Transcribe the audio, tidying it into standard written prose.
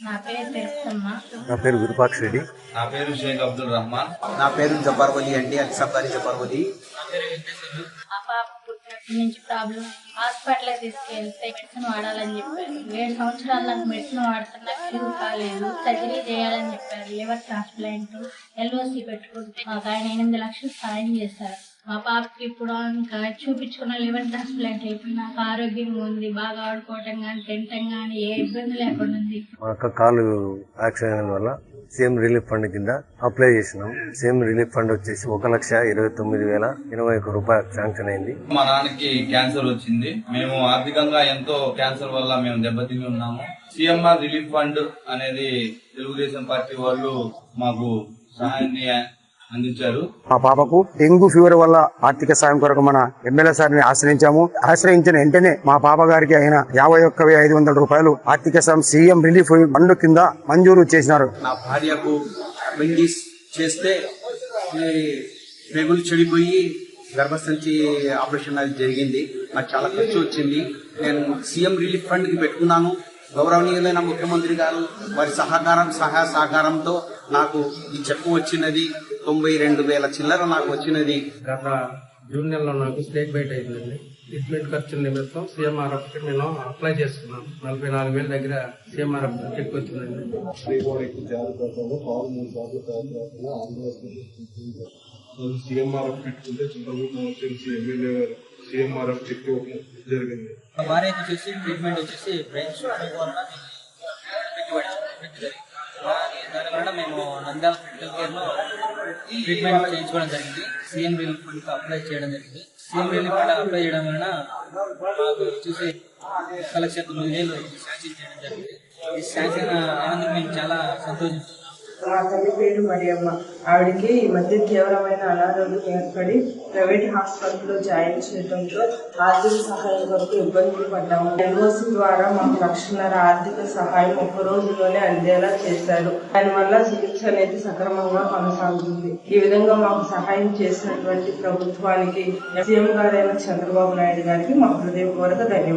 నా పేరు తెలుసమ్మా. నా పేరు విరూపాక్ష రెడ్డి. నా పేరు షేక్ అబ్దుల్ రహమాన్. నా పేరు జబ్బార్ వలి అండి, అల్సబ్దారి జబ్బార్ వలి. మా పాప పుట్టినప్పటి నుంచి ప్రాబ్లం, హాస్పిటల్ తీసుకెళ్తే మెడిసిన్ వాడాలని చెప్పారు. 7 సంవత్సరాల నాకు మెడిసిన్ వాడుతున్నా క్యూర్ కాలేదు. సర్జరీ చేయాలని చెప్పారు. లివర్ ట్రాన్స్ప్లాంట్, ఎల్ఓసి పెట్టుకుంటే మాకు ఆయన 8 లక్షలు సాయం చేశారు. మా పాపకి ఇప్పుడు ఇంకా చూపించుకున్న లివర్ ట్రాన్స్ప్లాంట్ అయిపోయి నాకు ఆరోగ్యంగా ఉంది. బాగా ఆడుకోవటం కానీ తినటం కానీ ఏ ఇబ్బంది లేకుండా ఉంది. మా అక్క కాలు యాక్సిడెంట్ వల్ల సీఎం రిలీఫ్ ఫండ్ కింద అప్లై చేసినాం. సీఎం రిలీఫ్ ఫండ్ వచ్చేసి 1,29,021 రూపాయలు శాంక్షన్ అయింది. మా నాన్నకి క్యాన్సర్ వచ్చింది. మేము ఆర్థికంగా ఎంతో క్యాన్సర్ వల్ల మేము దెబ్బతిని ఉన్నాము. సీఎంఆర్ రిలీఫ్ ఫండ్ అనేది తెలుగుదేశం పార్టీ వాళ్ళు మాకు సహాయాన్ని అందించారు. మా పాపకు డెంగ్యూ ఫీవర్ వల్ల ఆర్థిక సాయం కొరకు మన ఎమ్మెల్యే సార్ని ఆశ్రయించాము. ఆశ్రయించిన వెంటనే మా పాప గారికి అయిన 51,500 రూపాయలు ఆర్థిక సాయం సీఎం రిలీఫ్ ఫండ్ కింద మంజూరు చేసినారు. నా భార్యకు అపెండిక్స్ చేస్తే పేగులు చెడిపోయి గర్భసంచి ఆపరేషన్ అది జరిగింది. నాకు చాలా ఖర్చు వచ్చింది. నేను సీఎం రిలీఫ్ ఫండ్ కి పెట్టుకున్నాను. గౌరవనీయులైన ముఖ్యమంత్రి గారు వారి సహాయ సహకారంతో నాకు ఈ చెక్కు వచ్చినది. 92,000 చిల్లర నాకు వచ్చినది. గత జూన్ నెలలో నాకు స్టేట్ బైట్ అయిందండి. ట్రీట్మెంట్ ఖర్చుల నిమిత్తం సీఎంఆర్ఎఫ్ కి నేను అప్లై చేసుకున్నాను. 44,000 దగ్గర సీఎంఆర్ఎఫ్ చెక్ వచ్చిందండి. సీఎంఆర్ఎఫ్ పెట్టుకుంటే చంద్రబాబు తెలిసి ఎమ్మెల్యే గారు సీఎంఆర్ఎఫ్ చెక్ జరిగింది. భార్యకు వచ్చేసి ట్రీట్మెంట్ వచ్చేసి బ్రెయిన్ స్ట్రోక్ వల్ల దానివల్ల మేము నంద్యాల క్రిటికల్ కేర్ లో ట్రీట్మెంట్ చేయించుకోవడం జరిగింది. సీఎం రిలీఫ్ ఫండ్ అప్లై చేయడం జరిగింది. సీఎం రిలీఫ్ ఫండ్ అప్లై చేయడం వలన మాకు వచ్చేసి 1,09,000 శాంక్షన్ చేయడం జరిగింది. ఈ శాంక్షన్ అయినందుకు మేము చాలా సంతోషిస్తున్నాం. మా తల్లి పేరు మరియమ్మ. ఆవిడకి ఈ మధ్య తీవ్రమైన అనారోగ్యం ఏర్పడి ప్రైవేట్ హాస్పిటల్లో జాయిన్ చేయడంతో ఆర్థిక సహాయం కొరకు ఇబ్బందులు పడ్డాము. ఎల్ఓసి ద్వారా మాకు 1,00,000 ఆర్థిక సహాయం 1 రోజులోనే అందేలా చేశారు. దానివల్ల చికిత్స అనేది సక్రమంగా కొనసాగుతుంది. ఈ విధంగా మాకు సహాయం చేసినటువంటి ప్రభుత్వానికి, సీఎం గారైన చంద్రబాబు నాయుడు గారికి మా హృదయపూర్వక ధన్యవాదాలు.